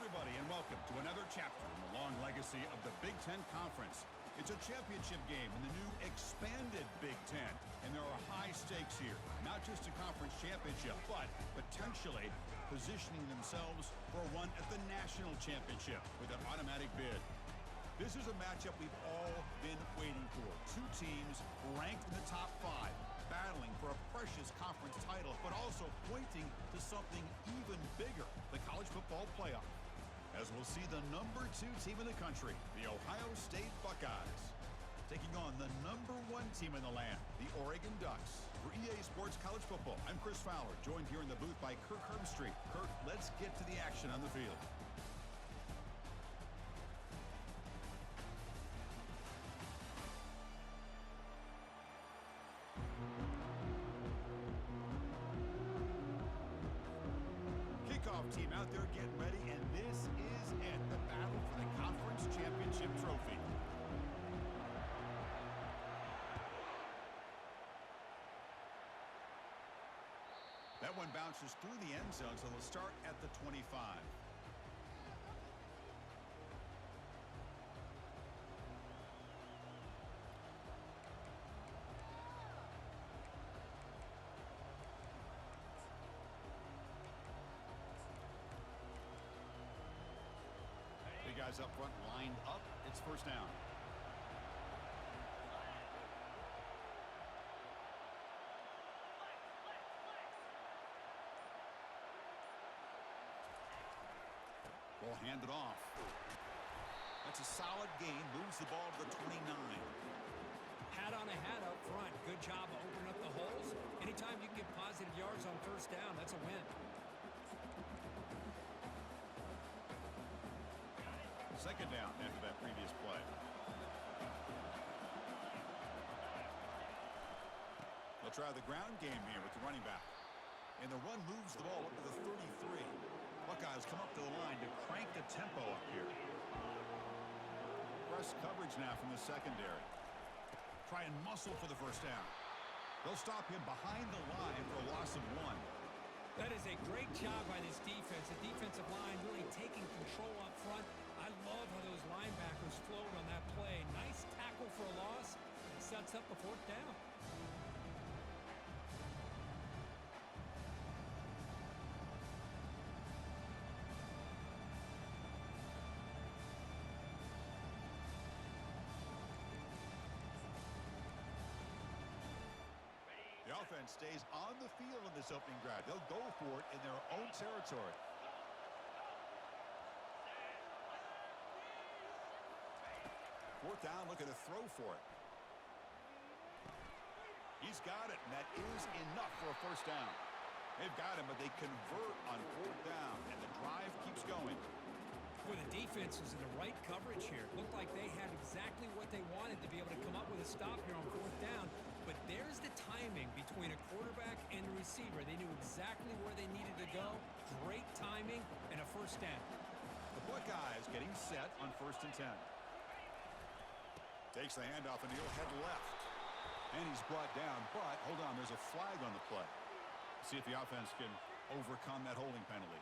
everybody, and welcome to another chapter in the long legacy of the Big Ten Conference. It's a championship game in the new expanded Big Ten, and there are high stakes here. Not just a conference championship, but potentially positioning themselves for a run at the national championship with an automatic bid. This is a matchup we've all been waiting for. Two teams ranked in the top 5, battling for a precious conference title, but also pointing to something even bigger, the college football playoff. As we'll see the number 2 team in the country, the Ohio State Buckeyes, taking on the number 1 team in the land, the Oregon Ducks. For EA Sports College Football, I'm Chris Fowler, joined here in the booth by Kirk Herbstreit. Kirk, let's get to the action on the field. Team out there getting ready, and this is it, the battle for the conference championship trophy. That one bounces through the end zone, so they'll start at the 25. The guys up front lined up. It's first down. Ball handed off. That's a solid gain. Moves the ball to the 29. Hat on a hat up front. Good job of opening up the holes. Anytime you can get positive yards on first down, that's a win. Second down after that previous play. They'll try the ground game here with the running back. And the run moves the ball up to the 33. Buckeyes come up to the line to crank the tempo up here. Press coverage now from the secondary. Try and muscle for the first down. They'll stop him behind the line for a loss of 1. That is a great job by this defense. The defensive line really taking control up front. I love how those linebackers flowed on that play. Nice tackle for a loss. It sets up a fourth down. The offense stays on the field in this opening drive. They'll go for it in their own territory. Fourth down, looking to throw for it. He's got it, and that is enough for a first down. They've got him, but they convert on fourth down, and the drive keeps going. Boy, the defense was in the right coverage here. It looked like they had exactly what they wanted to be able to come up with a stop here on fourth down. But there's the timing between a quarterback and the receiver. They knew exactly where they needed to go. Great timing and a first down. The Buckeyes getting set on 1st and 10. Takes the handoff, and he'll head left. And he's brought down, but hold on, there's a flag on the play. See if the offense can overcome that holding penalty.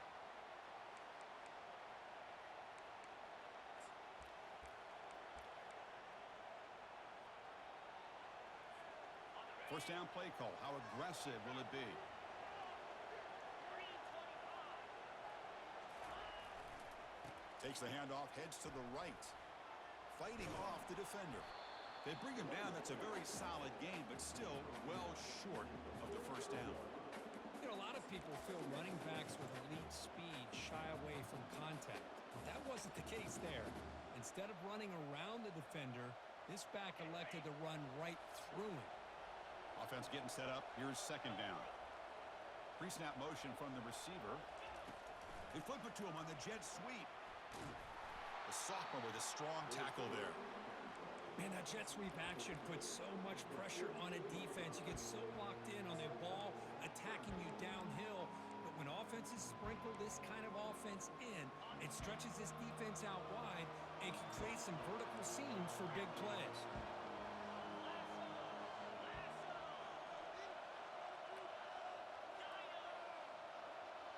First down play call. How aggressive will it be? Takes the handoff, heads to the right. Fighting off the defender. They bring him down. That's a very solid game, but still well short of the first down. You know, a lot of people feel running backs with elite speed shy away from contact. But that wasn't the case there. Instead of running around the defender, this back elected to run right through him. Offense getting set up. Here's second down. Pre-snap motion from the receiver. They flip it to him on the jet sweep. The sophomore with a strong tackle there. Man, that jet sweep action puts so much pressure on a defense. You get so locked in on the ball attacking you downhill. But when offenses sprinkle this kind of offense in, it stretches this defense out wide and can create some vertical seams for big plays.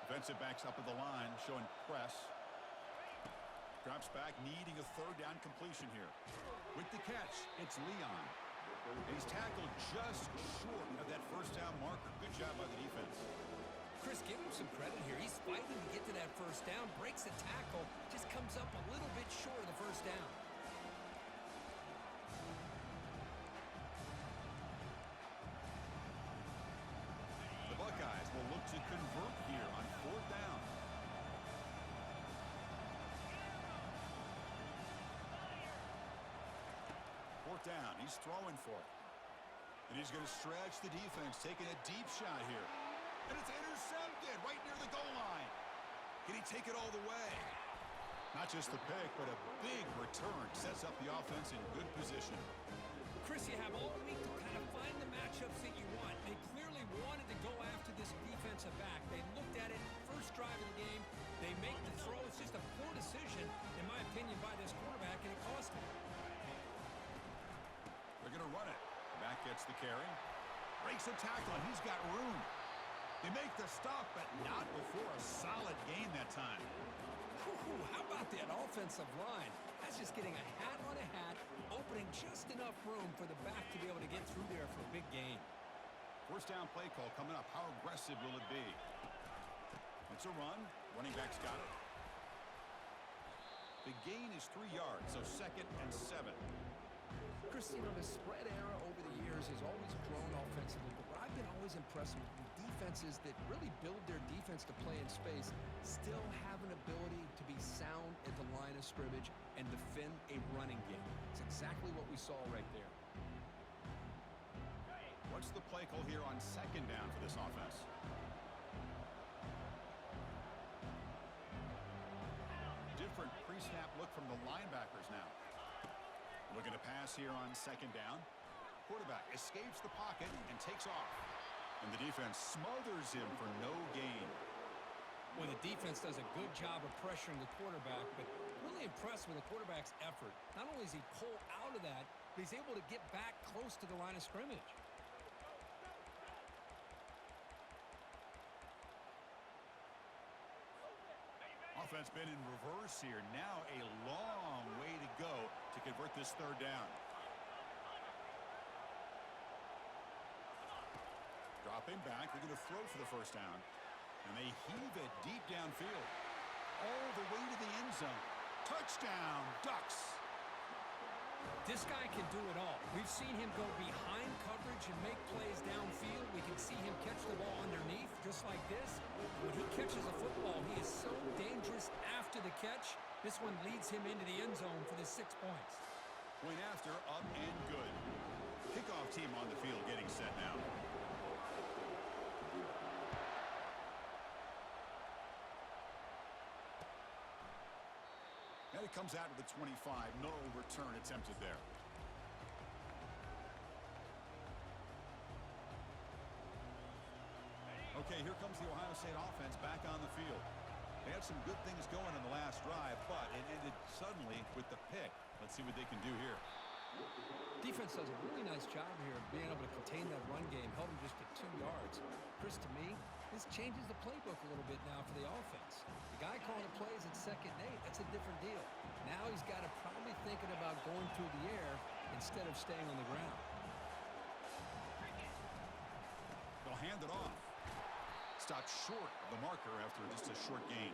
Defensive backs up at the line, showing press. Drops back, needing a third down completion here. With the catch, it's Leon. And he's tackled just short of that first down marker. Good job by the defense. Chris, give him some credit here. He's fighting to get to that first down, breaks the tackle, just comes up a little bit short of the first down. The Buckeyes will look to convert here on fourth down. Fourth down, he's throwing for it. And he's going to stretch the defense, taking a deep shot here. And it's intercepted right near the goal line. Can he take it all the way? Not just the pick, but a big return sets up the offense in good position. Chris, you have all week to kind of find the matchups that you want. They clearly wanted to go after this defensive back. They looked at it first drive of the game. They make the throw. It's just a poor decision, in my opinion, by this quarterback, and it cost him. They're going to run it. Back gets the carry. Breaks a tackle, and he's got room. They make the stop, but not before a solid gain that time. Whew, how about that offensive line? That's just getting a hat on a hat, opening just enough room for the back to be able to get through there for a big gain. First down play call coming up. How aggressive will it be? It's a run. Running back's got it. The gain is 3 yards, so 2nd and 7. Chris, you know, the spread era over the years has always grown offensively, but what I've been always impressed with defenses that really build their defense to play in space still have an ability to be sound at the line of scrimmage and defend a running game. It's exactly what we saw right there. What's the play call here on 2nd down for this offense? Different pre-snap look from the linebackers now. Looking to pass here on 2nd down. Quarterback escapes the pocket and takes off. And the defense smothers him for no gain. Well, the defense does a good job of pressuring the quarterback, but really impressed with the quarterback's effort. Not only is he pulled out of that, but he's able to get back close to the line of scrimmage. Offense been in reverse here. Now a long way to go to convert this 3rd down. Dropping back, they're going to throw for the first down. And they heave it deep downfield. All the way to the end zone. Touchdown, Ducks. This guy can do it all. We've seen him go behind coverage and make plays downfield. We can see him catch the ball underneath, just like this. When he catches a football, he is so dangerous after the catch. This one leads him into the end zone for the 6 points. Point after, up and good. Kickoff team on the field getting set now. And it comes out to the 25. No return attempted there. Okay, here comes the Ohio State offense back on the field. They had some good things going in the last drive, but it ended suddenly with the pick. Let's see what they can do here. Defense does a really nice job here of being able to contain that run game, held him just to 2 yards. Chris, to me, this changes the playbook a little bit now for the offense. The guy calling the plays at 2nd and 8, that's a different deal. Now he's got to probably thinking about going through the air instead of staying on the ground. They'll hand it off. Stopped short of the marker after just a short gain.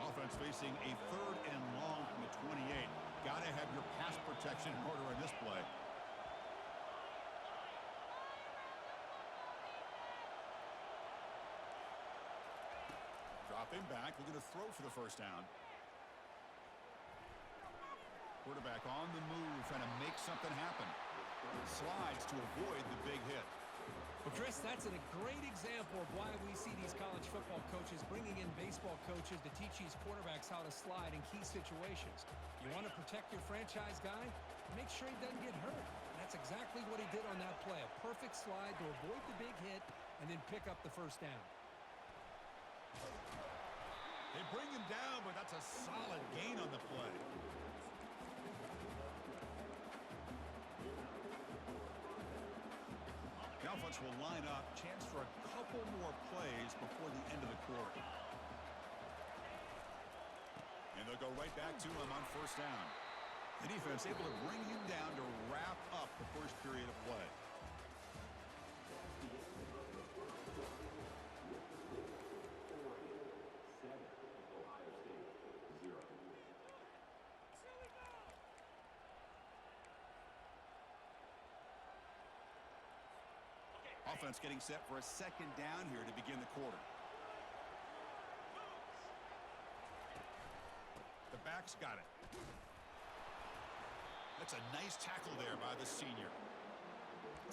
Offense facing a 3rd and long from the 28. Got to have your pass protection in order in this play. Dropping back, looking to throw for the first down. Quarterback on the move, trying to make something happen. Slides to avoid the big hit. Well, Chris, that's a great example of why we see these college football coaches bringing in baseball coaches to teach these quarterbacks how to slide in key situations. You want to protect your franchise guy? Make sure he doesn't get hurt. And that's exactly what he did on that play. A perfect slide to avoid the big hit and then pick up the first down. They bring him down, but that's a solid gain on the play. offense will line up. Chance for a couple more plays before the end of the quarter. And they'll go right back to him on first down. The defense able to bring him down to wrap up the first period of play. Offense getting set for a second down here to begin the quarter. The back's got it. That's a nice tackle there by the senior.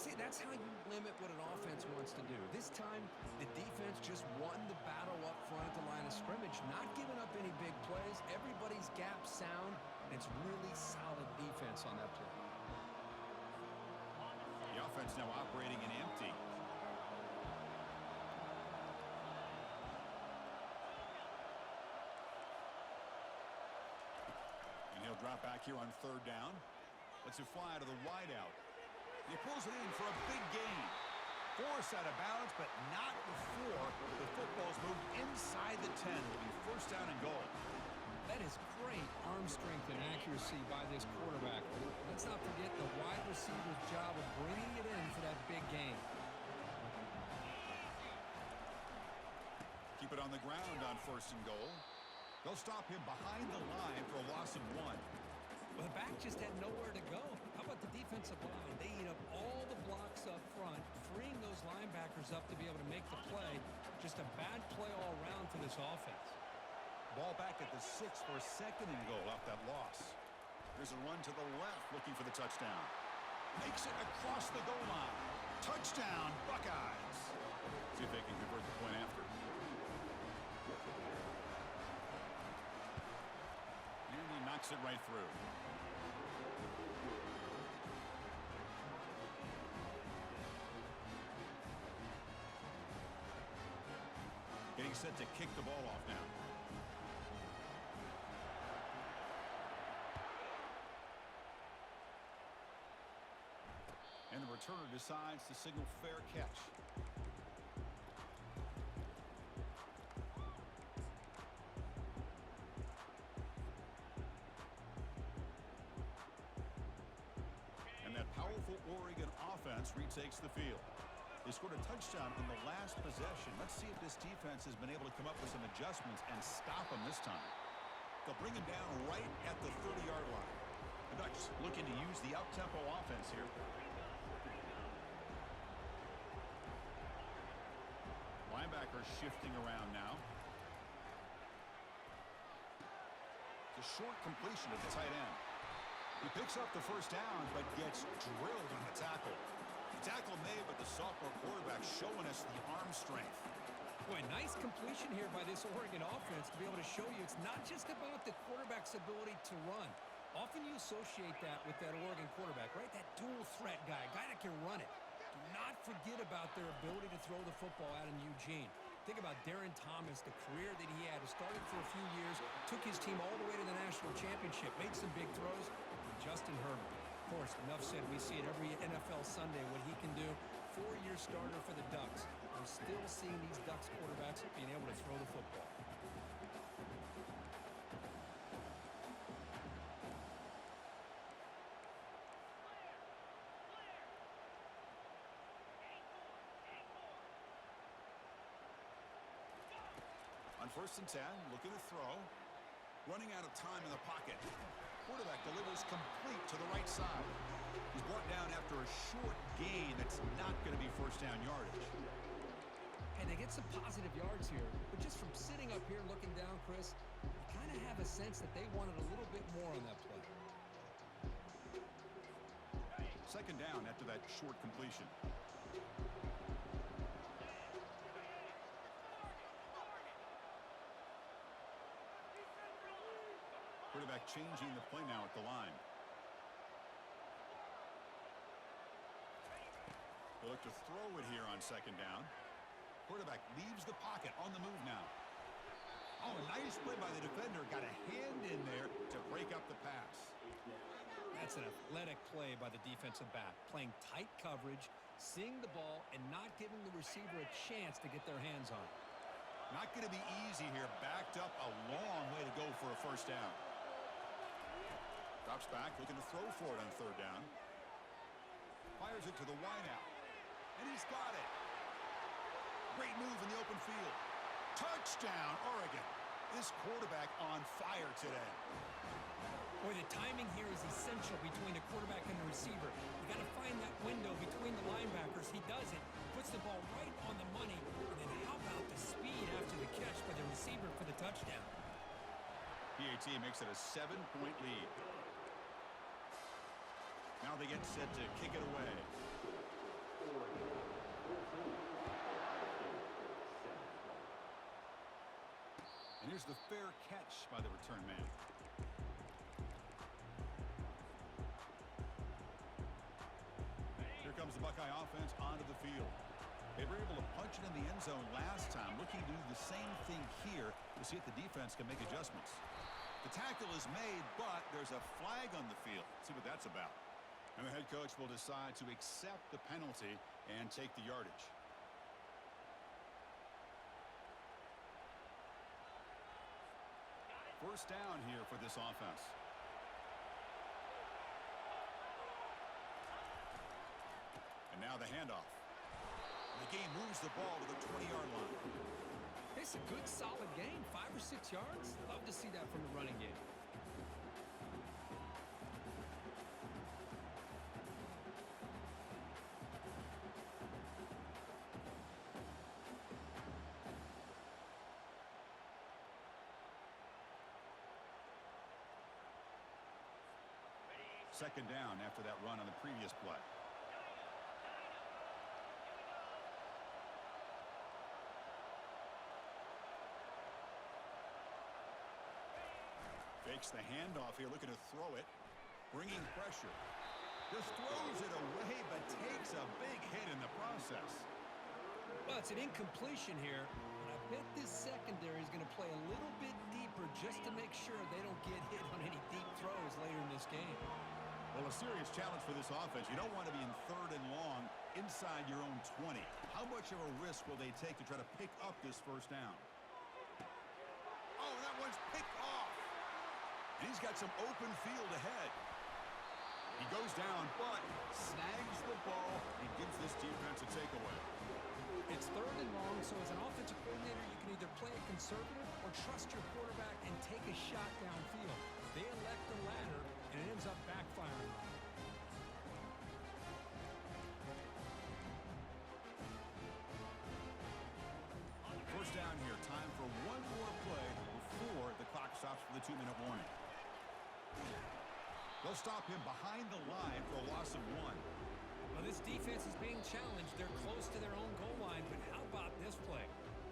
See, that's how you limit what an offense wants to do. This time, the defense just won the battle up front at the line of scrimmage, not giving up any big plays. Everybody's gap sound, and it's really solid defense on that play. The offense now operating in empty. He'll drop back here on third down. Lets it fly to the wideout. He pulls it in for a big gain. Forced out of bounds, but not before the football's moved inside the 10. It'll be first down and goal. That is great arm strength and accuracy by this quarterback. Let's not forget the wide receiver's job of bringing it in for that big gain. Keep it on the ground on first and goal. They'll stop him behind the line for a loss of 1. Well, the back just had nowhere to go. How about the defensive line? They eat up all the blocks up front, freeing those linebackers up to be able to make the play. Just a bad play all around for this offense. Ball back at the 6 for a second and goal off that loss. There's a run to the left looking for the touchdown. Makes it across the goal line. Touchdown, Buckeyes. See if they can convert the point after. Knocks it right through. Getting set to kick the ball off now. And the returner decides to signal fair catch. Oregon offense retakes the field. They scored a touchdown on the last possession. Let's see if this defense has been able to come up with some adjustments and stop them this time. They'll bring him down right at the 30-yard line. The Ducks looking to use the up-tempo offense here. Linebacker shifting around now. It's a short completion to the tight end. He picks up the first down, but gets drilled on the tackle. The tackle made, but the sophomore quarterback showing us the arm strength. Boy, nice completion here by this Oregon offense to be able to show you it's not just about the quarterback's ability to run. Often you associate that with that Oregon quarterback, right? That dual threat guy that can run it. Do not forget about their ability to throw the football out in Eugene. Think about Darren Thomas, the career that he had. He started for a few years, took his team all the way to the national championship, made some big throws. Justin Herbert. Of course, enough said. We see it every NFL Sunday what he can do. 4-year starter for the Ducks. We're still seeing these Ducks quarterbacks being able to throw the football. On first and 10, looking to throw. Running out of time in the pocket. Quarterback delivers complete to the right side. He's brought down after a short gain that's not going to be first down yardage. And they get some positive yards here, but just from sitting up here looking down, Chris, you kind of have a sense that they wanted a little bit more on that play. Second down after that short completion. Quarterback changing the play now at the line. They look to throw it here on second down. Quarterback leaves the pocket on the move now. Oh, nice play by the defender. Got a hand in there to break up the pass. That's an athletic play by the defensive back, playing tight coverage, seeing the ball, and not giving the receiver a chance to get their hands on it. Not going to be easy here. Backed up a long way to go for a first down. Drops back, looking to throw for it on third down. Fires it to the wideout. And he's got it. Great move in the open field. Touchdown, Oregon. This quarterback on fire today. Boy, the timing here is essential between the quarterback and the receiver. You got to find that window between the linebackers. He does it, puts the ball right on the money, and then how about the speed after the catch by the receiver for the touchdown? PAT makes it a 7-point lead. Now they get set to kick it away. And here's the fair catch by the return man. Here comes the Buckeye offense onto the field. They were able to punch it in the end zone last time, looking to do the same thing here to see if the defense can make adjustments. The tackle is made, but there's a flag on the field. Let's see what that's about. And the head coach will decide to accept the penalty and take the yardage. First down here for this offense. And now the handoff. The game moves the ball to the 20-yard line. It's a good, solid game. 5 or 6 yards. Love to see that from the running game. Second down after that run on the previous play. Fakes the handoff here, looking to throw it. Bringing pressure. Just throws it away, but takes a big hit in the process. Well, it's an incompletion here, and I bet this secondary is going to play a little bit deeper just to make sure they don't get hit on any deep throws later in this game. Well, a serious challenge for this offense. You don't want to be in third and long inside your own 20. How much of a risk will they take to try to pick up this first down? Oh, that one's picked off. And he's got some open field ahead. He goes down, but snags the ball and gives this defense a takeaway. It's third and long, so as an offensive coordinator, you can either play it conservative or trust your quarterback and take a shot downfield. They elect the latter, and it ends up backfiring. First down here. Time for one more play before the clock stops for the 2-minute warning. They'll stop him behind the line for a loss of 1. Well, this defense is being challenged. They're close to their own goal line, but how about this play?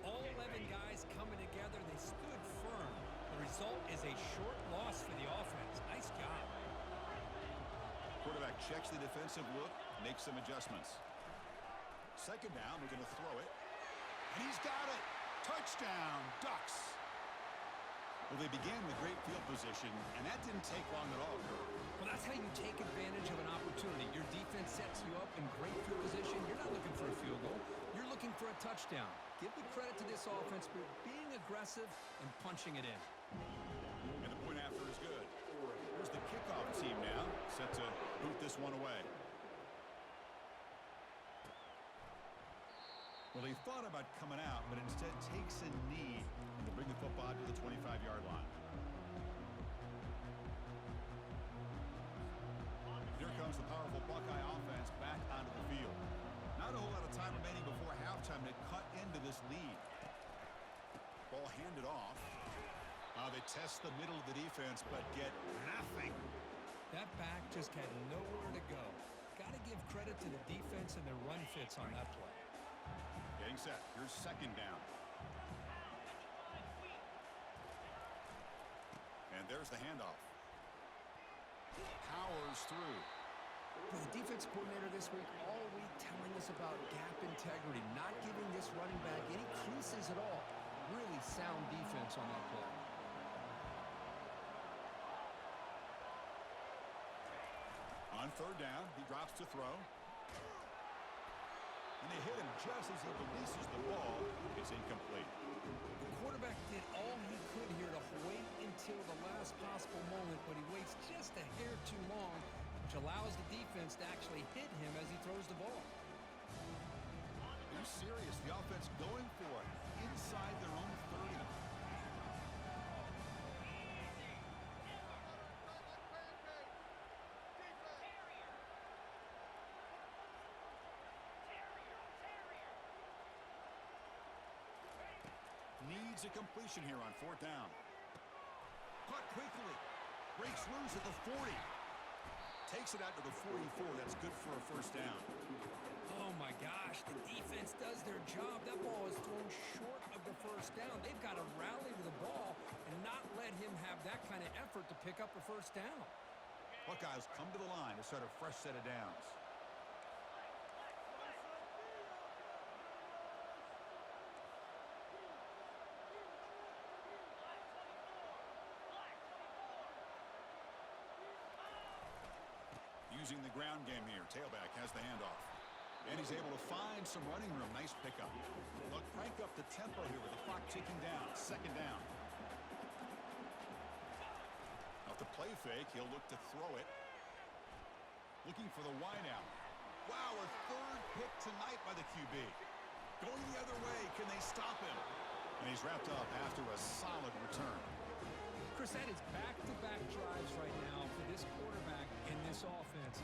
All 11 guys coming together. They stood firm. The result is a short loss for the offense. Nice job. Quarterback checks the defensive look, makes some adjustments. Second down, we're going to throw it. And he's got it. Touchdown, Ducks. Well, they began with great field position, and that didn't take long at all, Kirk. Well, that's how you take advantage of an opportunity. Your defense sets you up in great field position. You're not looking for a field goal. You're looking for a touchdown. Give the credit to this offense for being aggressive and punching it in. And the point after is good. Here's the kickoff team now, set to boot this one away. Well, he thought about coming out, but instead takes a knee to bring the football to the 25-yard line. Here comes the powerful Buckeye offense back onto the field. Not a whole lot of time remaining before halftime to cut into this lead. Ball handed off. They test the middle of the defense, but get nothing. That back just had nowhere to go. Got to give credit to the defense and their run fits on that play. Getting set. Here's second down. And there's the handoff. Powers through. For the defense coordinator this week, all week telling us about gap integrity, not giving this running back any creases at all. Really sound defense on that play. third down. He drops to throw. And they hit him just as he releases the ball. It's incomplete. The quarterback did all he could here to wait until the last possible moment, but he waits just a hair too long, which allows the defense to actually hit him as he throws the ball. They're serious. The offense going for it inside their own 30. Needs a completion here on fourth down. Caught quickly. Breaks loose at the 40. Takes it out to the 44. That's good for a first down. Oh, my gosh. The defense does their job. That ball is thrown short of the first down. They've got to rally to the ball and not let him have that kind of effort to pick up a first down. Buckeyes come to the line to start a fresh set of downs. Using the ground game here. Tailback has the handoff. And he's able to find some running room. Nice pickup. Look, crank up the tempo here with the clock ticking down. Second down. Off the play fake, he'll look to throw it. Looking for the wideout. Wow, a third pick tonight by the QB. Going the other way. Can they stop him? And he's wrapped up after a solid return. Chris, that is back-to-back drives right now for this quarterback and this offense.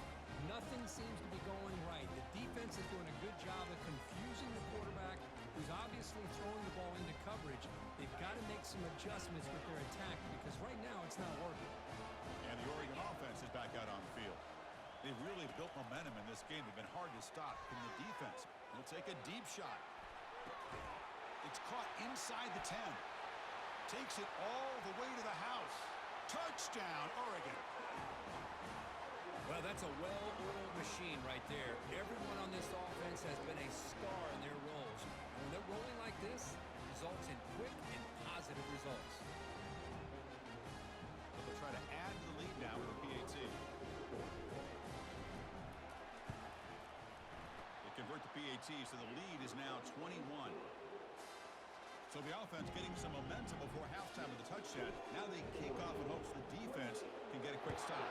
Nothing seems to be going right. The defense is doing a good job of confusing the quarterback, who's obviously throwing the ball into coverage. They've got to make some adjustments with their attack because right now it's not working. And the Oregon offense is back out on the field. They've really built momentum in this game. They've been hard to stop from the defense. They'll take a deep shot. It's caught inside the 10. Takes it all the way to the house. Touchdown, Oregon. Well, that's a well-oiled machine right there. Everyone on this offense has been a star in their roles. And when they're rolling like this, it results in quick and positive results. But they'll try to add to the lead now with a PAT. They convert the PAT, so the lead is now 21. So the offense getting some momentum before halftime with the touchdown. Now they kick off in hopes the defense can get a quick stop.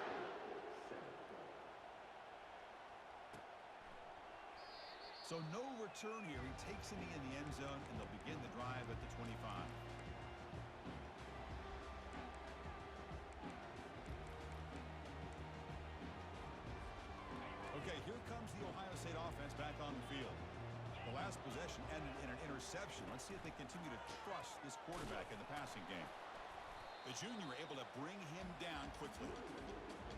So no return here. He takes it in the end zone, and they'll begin the drive at the 25. Okay, here comes the Ohio State offense back on the field. The last possession ended in an interception. Let's see if they continue to trust this quarterback in the passing game. The junior able to bring him down quickly.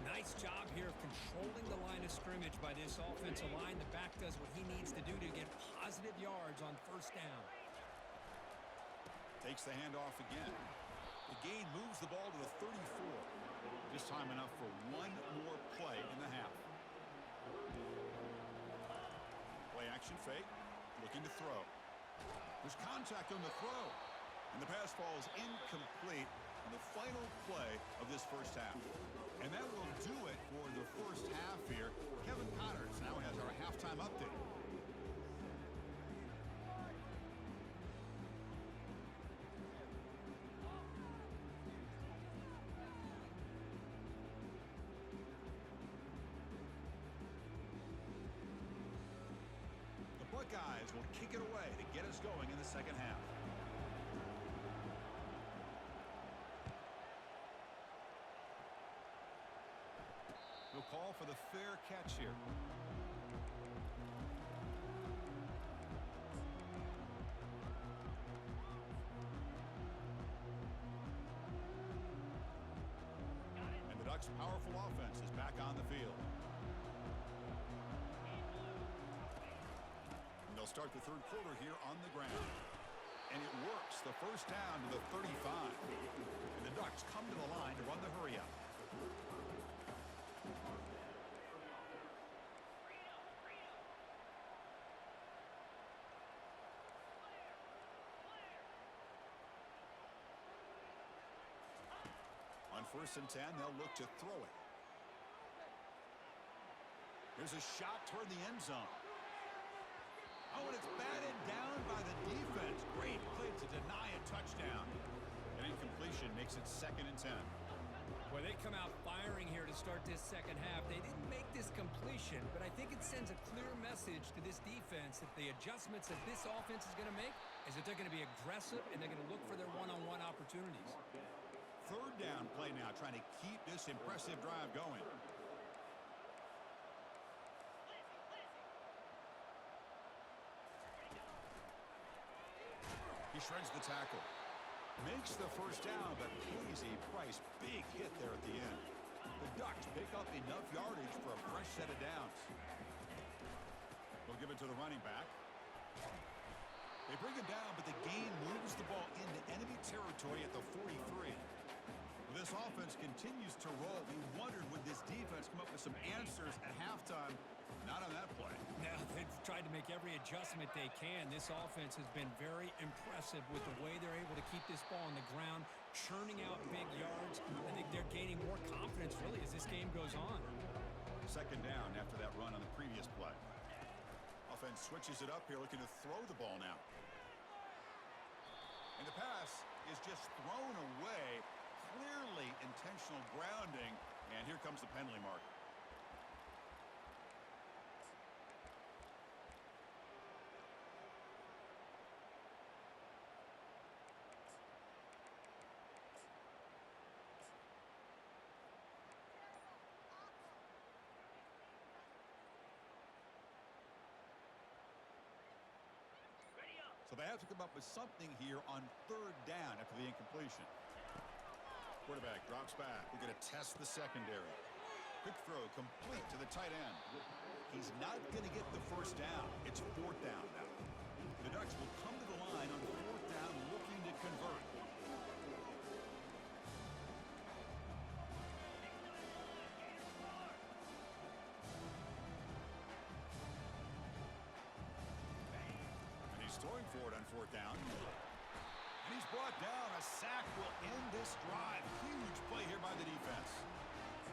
Nice job here of controlling the line of scrimmage by this offensive line. The back does what he needs to do to get positive yards on first down. Takes the handoff again. The gain moves the ball to the 34. This time enough for one more play in the half. Play action fake. Looking to throw. There's contact on the throw. And the pass falls incomplete in the final play of this first half. And that will do it for the first half here. Kevin Connors now has our halftime update. The Buckeyes will kick it away to get us going in the second half. We'll call for the fair catch here. And the Ducks' powerful offense is back on the field. And they'll start the third quarter here on the ground. And it works. The first down to the 35. And the Ducks come to the line to run the hurry up. On 1st and 10, they'll look to throw it. There's a shot toward the end zone. Oh, and it's batted down by the defense. Great play to deny a touchdown. An incompletion makes it 2nd and 10. Well, they come out firing here to start this second half. They didn't make this completion, but I think it sends a clear message to this defense that the adjustments that this offense is going to make is that they're going to be aggressive and they're going to look for their one-on-one opportunities. 3rd down play now, trying to keep this impressive drive going. He shreds the tackle. Makes the 1st down, but pays a price. Big hit there at the end. The Ducks pick up enough yardage for a fresh set of downs. They'll give it to the running back. They bring him down, but the game moves the ball into enemy territory at the 43. Well, this offense continues to roll. We wondered, would this defense come up with some answers at halftime? Not on that play. Now, they've tried to make every adjustment they can. This offense has been very impressive with the way they're able to keep this ball on the ground, churning out big yards. I think they're gaining more confidence, really, as this game goes on. 2nd down after that run on the previous play. Offense switches it up here, looking to throw the ball now. And the pass is just thrown away. Clearly intentional grounding. And here comes the penalty mark. So they have to come up with something here on 3rd down after the incompletion. Quarterback drops back. We're going to test the secondary. Quick throw complete to the tight end. He's not going to get the 1st down. It's 4th down now. The Ducks will come to the line on 4th down looking to convert. Throwing for it on 4th down. And he's brought down. A sack will end this drive. Huge play here by the defense.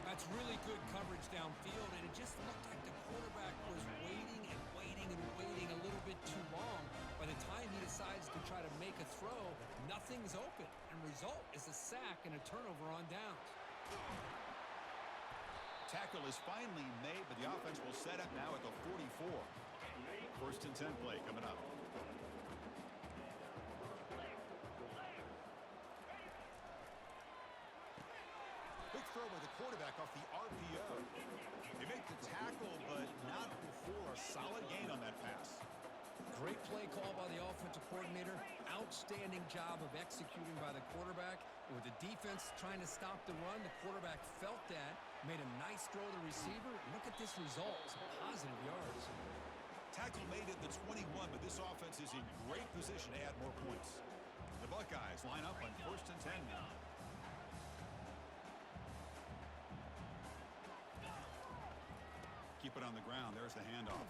That's really good coverage downfield, and it just looked like the quarterback was waiting and waiting and waiting a little bit too long. By the time he decides to try to make a throw, nothing's open. And result is a sack and a turnover on downs. Tackle is finally made, but the offense will set up now at the 44. 1st and 10 play coming up. Big throw by the quarterback off the RPO. They make the tackle, but not before a solid gain on that pass. Great play call by the offensive coordinator. Outstanding job of executing by the quarterback. With the defense trying to stop the run, the quarterback felt that, made a nice throw to the receiver. Look at this result. Some positive yards. Tackle made at the 21, but this offense is in great position to add more points. The Buckeyes line up on 1st and 10 now. Keep it on the ground. There's the handoff.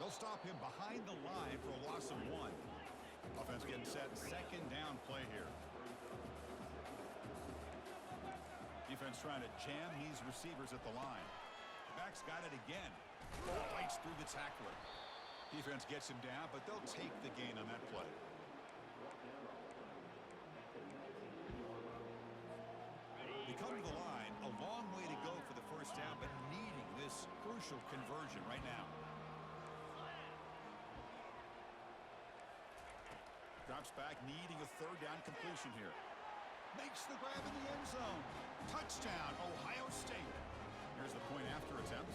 They'll stop him behind the line for a loss of 1. Offense getting set. 2nd down play here. Defense trying to jam these receivers at the line. Back's got it again. Bites through the tackler. Defense gets him down, but they'll take the gain on that play. They come to the line. A long way to go for the 1st down, but needing this crucial conversion right now. Drops back, needing a 3rd down completion here. Makes the grab in the end zone. Touchdown, Ohio State. Here's the point after attempt.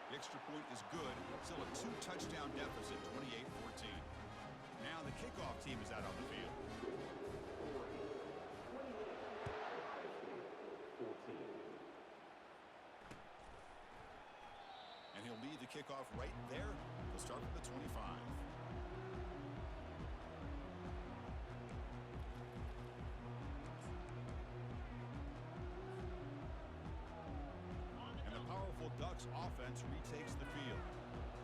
The extra point is good. Still a 2-touchdown deficit, 28-14. Now the kickoff team is out on the field. And he'll lead the kickoff right there. He'll start from the 25. Ducks offense retakes the field.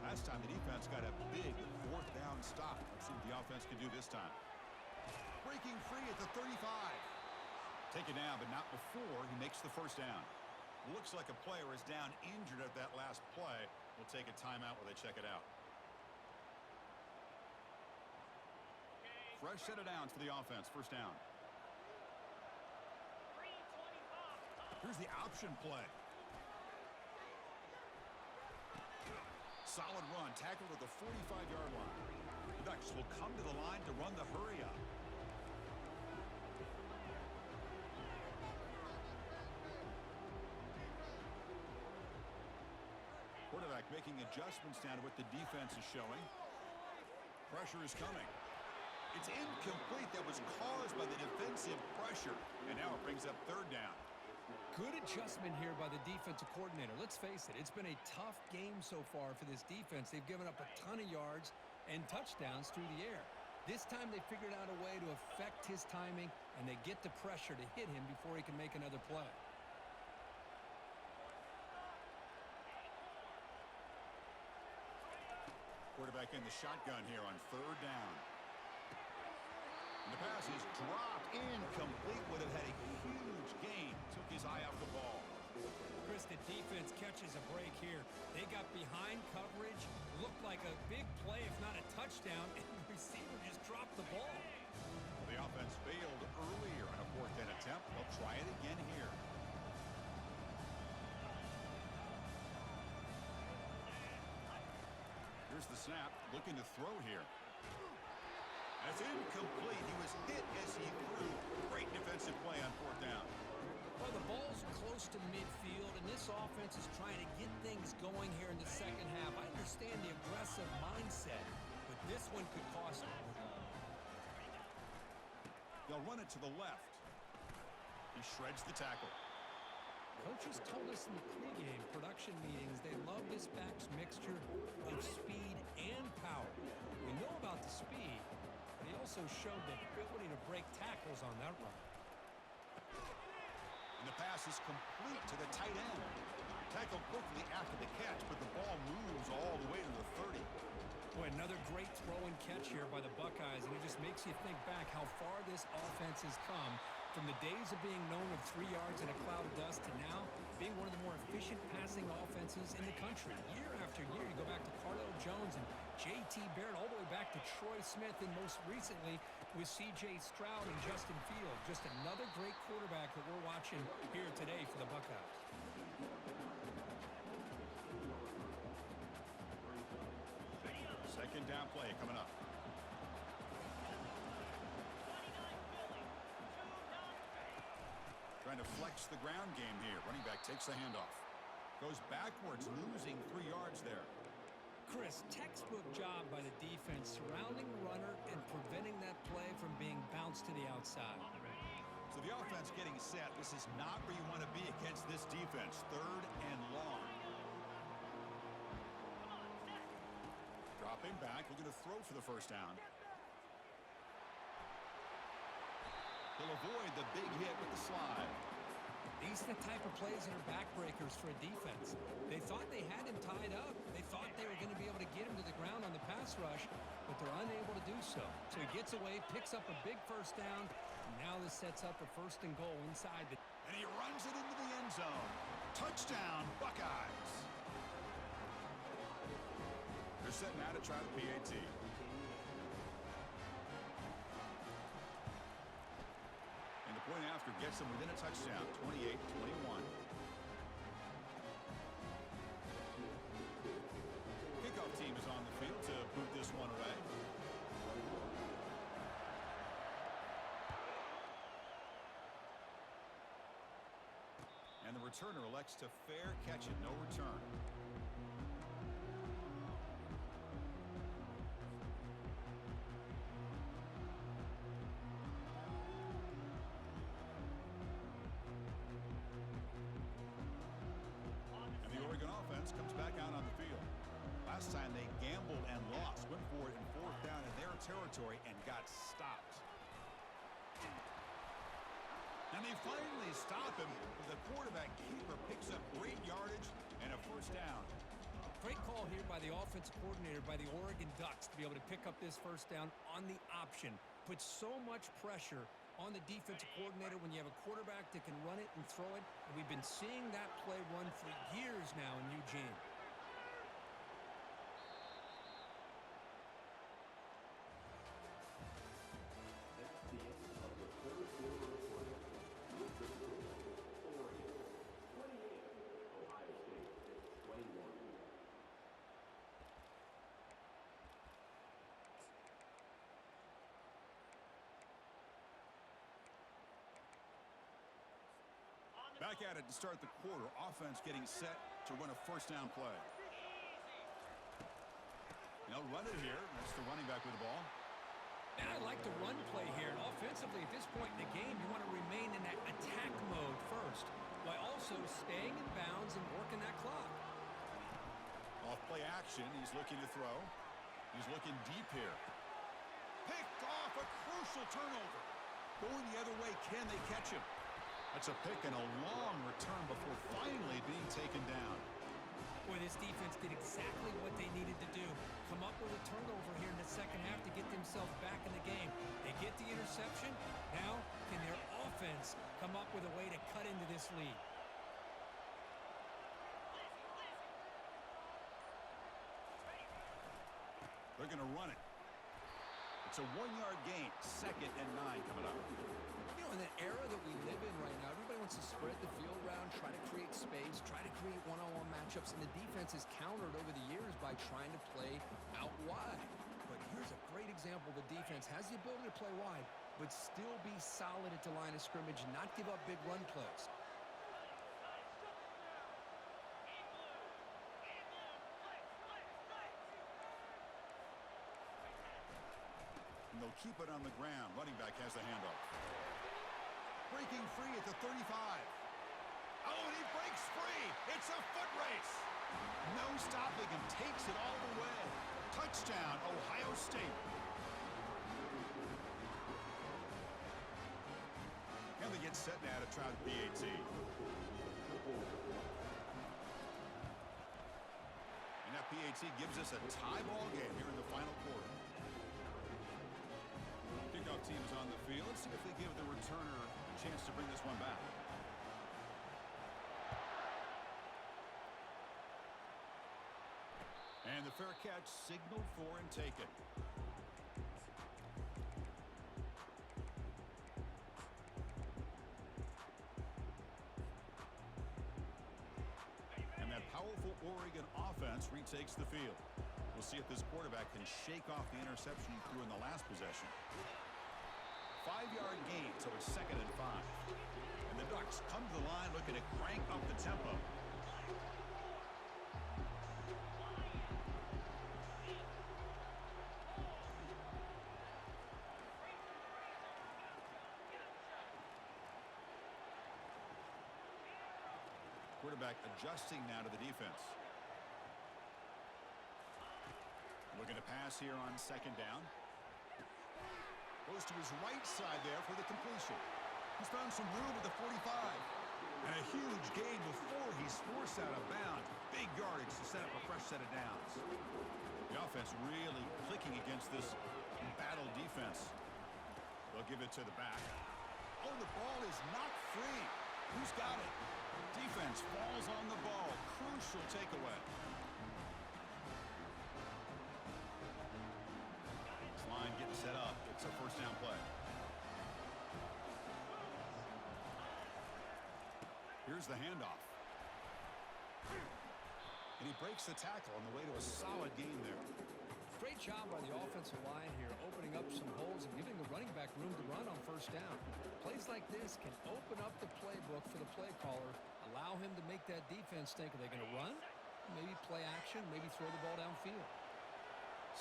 Last time the defense got a big 4th down stop. Let's see what the offense can do this time. Breaking free at the 35. Taken down, but not before he makes the 1st down. Looks like a player is down injured at that last play. We'll take a timeout while they check it out. Fresh set of downs for the offense. First down. Here's the option play. Solid run. Tackled at the 45-yard line. The Ducks will come to the line to run the hurry up. Quarterback making adjustments down to what the defense is showing. Pressure is coming. It's incomplete. That was caused by the defensive pressure. And now it brings up third down. Good adjustment here by the defensive coordinator. Let's face it, it's been a tough game so far for this defense. They've given up a ton of yards and touchdowns through the air. This time they figured out a way to affect his timing, and they get the pressure to hit him before he can make another play. Quarterback in the shotgun here on third down. And the pass is dropped. Incomplete. Would have had a huge gain. Took his eye off the ball. Chris, the defense catches a break here. They got behind coverage. Looked like a big play, if not a touchdown, and the receiver just dropped the ball. Well, the offense failed earlier on a fourth down attempt. They'll try it again here. Here's the snap. Looking to throw here. That's incomplete. He was hit as he threw. Great defensive play on fourth down. Well, the ball's close to midfield, and this offense is trying to get things going here in the second half. I understand the aggressive mindset, but this one could cost them. They'll run it to the left. He shreds the tackle. Coaches told us in the pregame production meetings they love this back's mixture of speed and power. We know about the speed, but he also showed the ability to break tackles on that run. And the pass is complete to the tight end. Tackled quickly after the catch, but the ball moves all the way to the 30. Boy, another great throw and catch here by the Buckeyes, and it just makes you think back how far this offense has come from the days of being known of 3 yards in a cloud of dust to now being one of the more efficient passing offenses in the country. Year after year, you go back to Cardale Jones and J.T. Barrett, all the way back to Troy Smith, and most recently with C.J. Stroud and Justin Fields. Just another great quarterback that we're watching here today for the Buckeyes. Second down play coming up. Trying to flex the ground game here. Running back takes the handoff. Goes backwards, losing 3 yards there. Chris, textbook job by the defense surrounding the runner and preventing that play from being bounced to the outside. So the offense getting set. This is not where you want to be against this defense. Third and long. Dropping back, looking to throw for the first down. He'll avoid the big hit with the slide. These are the type of plays that are backbreakers for a defense. They thought they had him tied up. They thought they were going to be able to get him to the ground on the pass rush, but they're unable to do so. So he gets away, picks up a big first down, and now this sets up a first and goal inside the... And he runs it into the end zone. Touchdown, Buckeyes. They're setting out to try the PAT. And the point after gets them within a touchdown, 28-21. Kickoff team is on the field to boot this one away. And the returner elects to fair catch it, no return. Comes back out on the field. Last time they gambled and lost. Went for it in fourth down in their territory and got stopped. And they finally stop him. The quarterback keeper picks up great yardage and a first down. Great call here by the offensive coordinator by the Oregon Ducks to be able to pick up this first down on the option. Put so much pressure on the defensive coordinator when you have a quarterback that can run it and throw it. And we've been seeing that play run for years now in Eugene. Back at it to start the quarter. Offense getting set to run a first down play. They'll run it here. That's the running back with the ball. And I like the run play here. And offensively, at this point in the game, you want to remain in that attack mode first, while also staying in bounds and working that clock. Off play action. He's looking to throw. He's looking deep here. Picked off, a crucial turnover. Going the other way, can they catch him? That's a pick and a long return before finally being taken down. Boy, this defense did exactly what they needed to do. Come up with a turnover here in the second half to get themselves back in the game. They get the interception. Now, can their offense come up with a way to cut into this lead? They're going to run it. It's a 1-yard gain. 2nd and 9 coming up. You know, in the era that we live in right now, everybody wants to spread the field around, try to create space, try to create one-on-one matchups, and the defense has countered over the years by trying to play out wide. But here's a great example. The defense has the ability to play wide, but still be solid at the line of scrimmage and not give up big run plays. And they'll keep it on the ground. Running back has the handoff. Breaking free at the 35. Oh, and he breaks free. It's a foot race. No stopping him. Takes it all the way. Touchdown, Ohio State. And they get set now to try the PAT. And that PAT gives us a tie ball game here in the final quarter. Kickoff team is on the field. Let's see if they give the returner a chance to bring this one back. And the fair catch signaled for and taken. And that powerful Oregon offense retakes the field. We'll see if this quarterback can shake off the interception he threw in the last possession. 5-yard gain, so it's 2nd and 5. And the Ducks come to the line looking to crank up the tempo. Quarterback adjusting now to the defense. Looking to pass here on 2nd down. Goes to his right side there for the completion. He's found some room at the 45. And a huge gain before he's forced out of bounds. Big yardage to set up a fresh set of downs. The offense really clicking against this battle defense. They'll give it to the back. Oh, the ball is not free. Who's got it? Defense falls on the ball. Crucial takeaway. This line getting set up. It's a first down play. Here's the handoff. And he breaks the tackle on the way to a solid gain there. Great job by the offensive line here, opening up some holes and giving the running back room to run on first down. Plays like this can open up the playbook for the play caller, allow him to make that defense think, are they going to run? Maybe play action, maybe throw the ball downfield.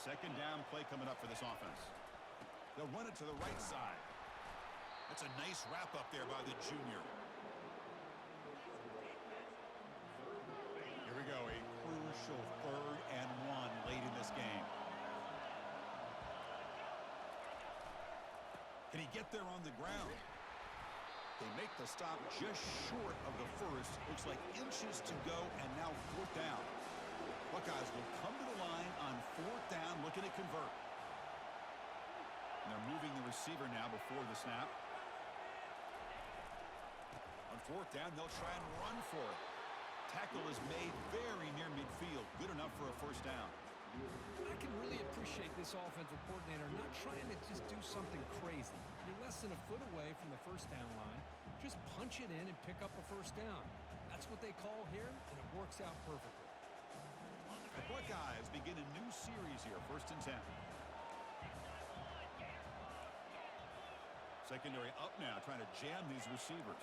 2nd down play coming up for this offense. They'll run it to the right side. That's a nice wrap up there by the junior. Here we go, a crucial 3rd and 1 late in this game. Can he get there on the ground? They make the stop just short of the first. Looks like inches to go, and now 4th down. Buckeyes will come to the line on 4th down, looking to convert. And they're moving the receiver now before the snap. 4th down, they'll try and run for it. Tackle is made very near midfield. Good enough for a first down. I can really appreciate this offensive coordinator not trying to just do something crazy. You're less than a foot away from the first down line. Just punch it in and pick up a first down. That's what they call here, and it works out perfectly. The Buckeyes begin a new series here, 1st and 10. Secondary up now, trying to jam these receivers.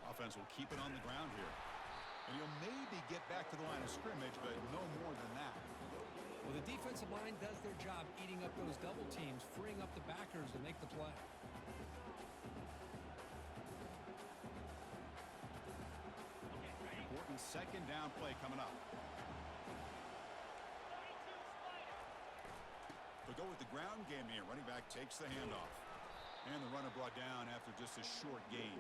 Offense will keep it on the ground here. And he'll maybe get back to the line of scrimmage, but no more than that. Well, the defensive line does their job eating up those double teams, freeing up the backers to make the play. Important 2nd down play coming up. They'll go with the ground game here. Running back takes the handoff. And the runner brought down after just a short gain.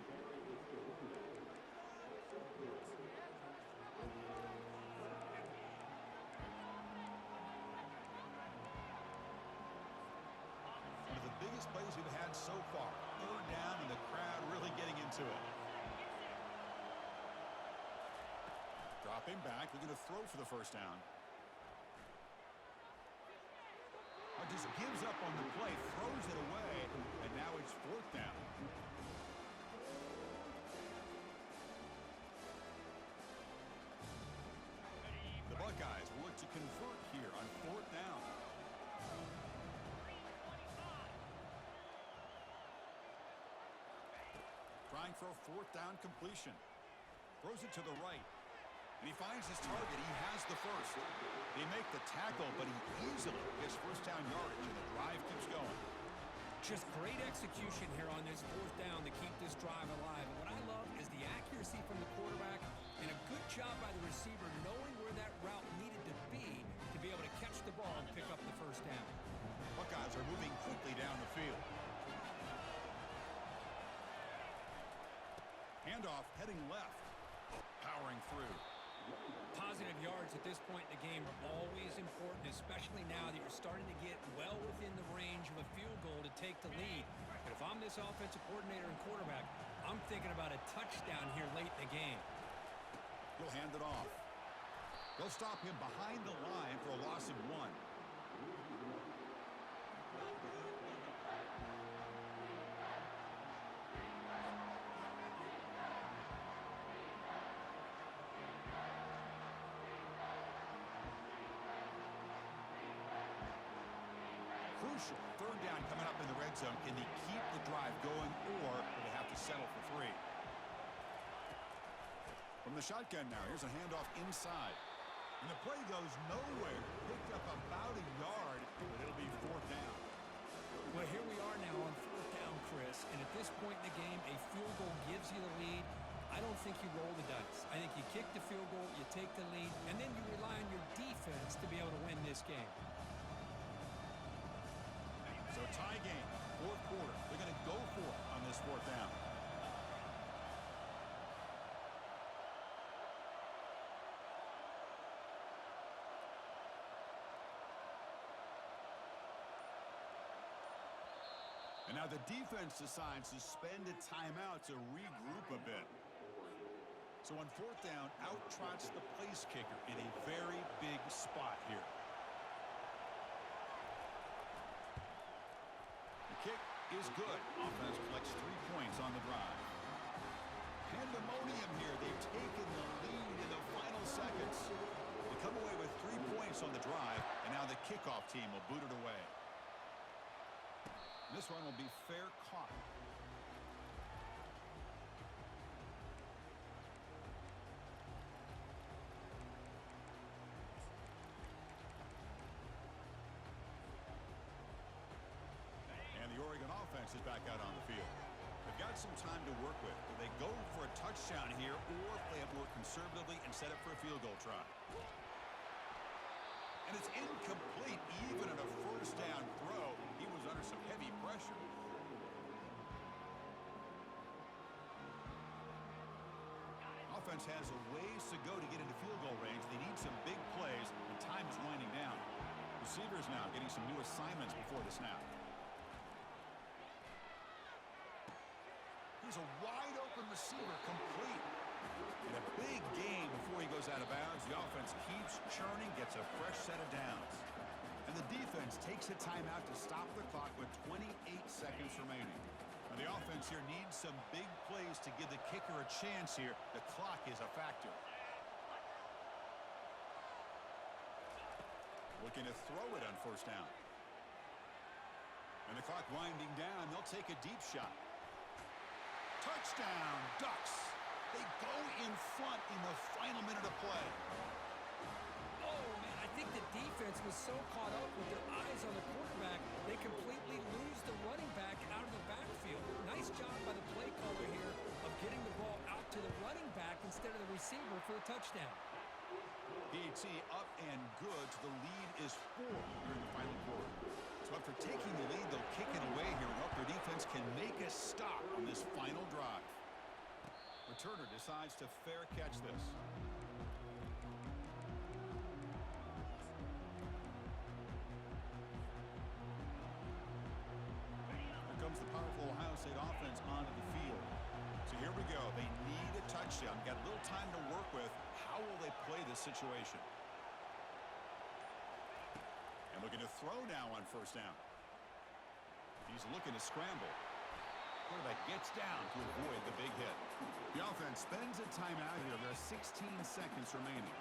One of the biggest plays we've had so far. 3rd down and the crowd really getting into it. Dropping back. They're going to throw for the first down. Just gives up on the play, throws it away, and now it's 4th down. The Buckeyes will look to convert here on 4th down. Trying for a 4th down completion. Throws it to the right. And he finds his target. He has the first. They make the tackle, but he easily gets first down yardage, and the drive keeps going. Just great execution here on this 4th down to keep this drive alive. And what I love is the accuracy from the quarterback and a good job by the receiver knowing where that route needed to be able to catch the ball and pick up the first down. Buckeyes are moving quickly down the field. Handoff heading left. Powering through. Positive yards at this point in the game are always important, especially now that you're starting to get well within the range of a field goal to take the lead. But if I'm this offensive coordinator and quarterback, I'm thinking about a touchdown here late in the game. He'll hand it off. They'll stop him behind the line for a loss of 1. Crucial 3rd down coming up in the red zone. Can they keep the drive going, or will they have to settle for 3? From the shotgun now, here's a handoff inside. And the play goes nowhere. Picked up about a yard, but it'll be 4th down. Well, here we are now on 4th down, Chris. And at this point in the game, a field goal gives you the lead. I don't think you roll the dice. I think you kick the field goal, you take the lead, and then you rely on your defense to be able to win this game. So tie game, 4th quarter. They're going to go for it on this 4th down. And now the defense decides to spend a timeout to regroup a bit. So on 4th down, out trots the place kicker in a very big spot here. Kick is good. Offense collects 3 points on the drive. Pandemonium here. They've taken the lead in the final seconds. They come away with 3 points on the drive, and now the kickoff team will boot it away. This one will be fair caught. The Oregon offense is back out on the field. They've got some time to work with. Do they go for a touchdown here or play it more conservatively and set up for a field goal try? And it's incomplete even at a first down throw. He was under some heavy pressure. Offense has a ways to go to get into field goal range. They need some big plays, and time is winding down. Receivers now getting some new assignments before the snap. Here's a wide-open receiver complete. And a big gain before he goes out of bounds. The offense keeps churning, gets a fresh set of downs. And the defense takes a timeout to stop the clock with 28 seconds remaining. Now the offense here needs some big plays to give the kicker a chance here. The clock is a factor. Looking to throw it on first down. And the clock winding down. They'll take a deep shot. Touchdown, Ducks. They go in front in the final minute of play. Oh, man, I think the defense was so caught up with their eyes on the quarterback, they completely lose the running back out of the backfield. Nice job by the play caller here of getting the ball out to the running back instead of the receiver for the touchdown. PAT up and good. The lead is 4 during the final quarter. So after taking the lead, they'll kick it away here and hope their defense can make a stop on this final drive. Returner decides to fair catch this. Here comes the powerful Ohio State offense onto the field. So here we go. They need a touchdown. Got a little time to work with. How will they play this situation? And looking to throw now on first down. He's looking to scramble. Quarterback gets down to avoid the big hit. The offense spends a timeout here. There are 16 seconds remaining.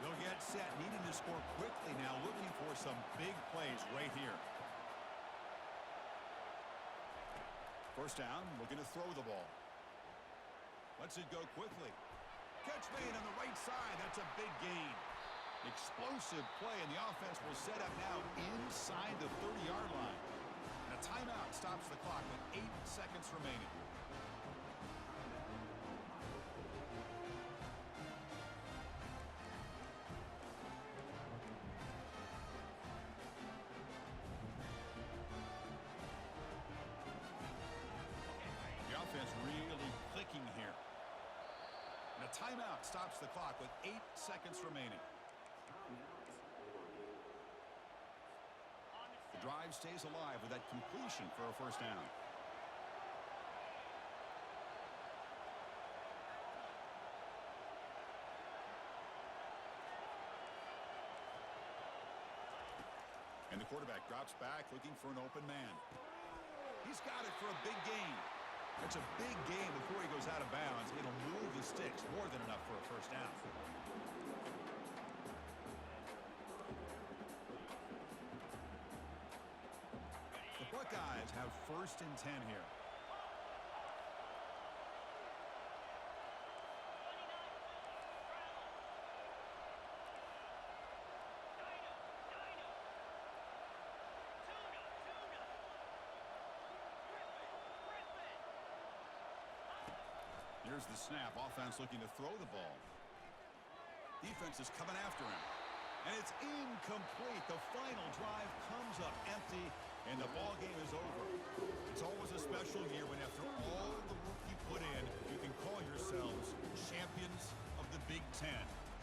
They'll get set, needing to score quickly now, looking for some big plays right here. First down, looking to throw the ball. Lets it go quickly. Catch made on the right side. That's a big gain. Explosive play, and the offense will set up now inside the 30-yard line. And a timeout stops the clock with 8 seconds remaining. The offense really clicking here. And a timeout stops the clock with 8 seconds remaining. The drive stays alive with that completion for a first down. And the quarterback drops back looking for an open man. He's got it for a big gain. That's a big gain before he goes out of bounds. It'll move the sticks more than enough for a first down. Buckeyes have first and 10 here. Here's the snap. Offense looking to throw the ball. Defense is coming after him. And it's incomplete. The final drive comes up empty, and the ball game is over. It's always a special year when after all the work you put in, you can call yourselves champions of the Big Ten.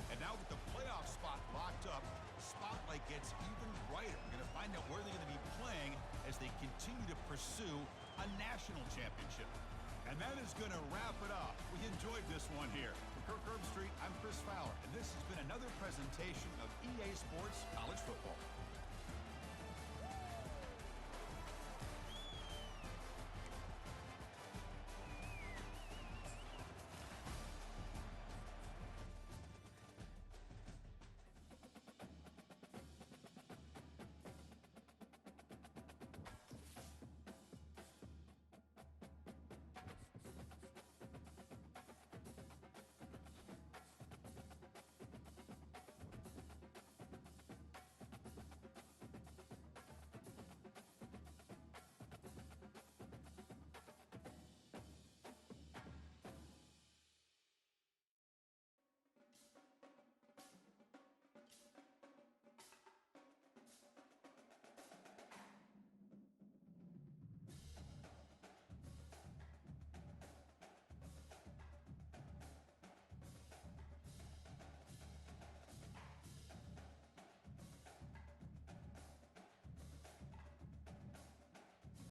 And now with the playoff spot locked up, spotlight gets even brighter. We're going to find out where they're going to be playing as they continue to pursue a national championship. And that is going to wrap it up. We enjoyed this one here. For Kirk Herbstreit, I'm Chris Fowler, and this has been another presentation of EA Sports College Football.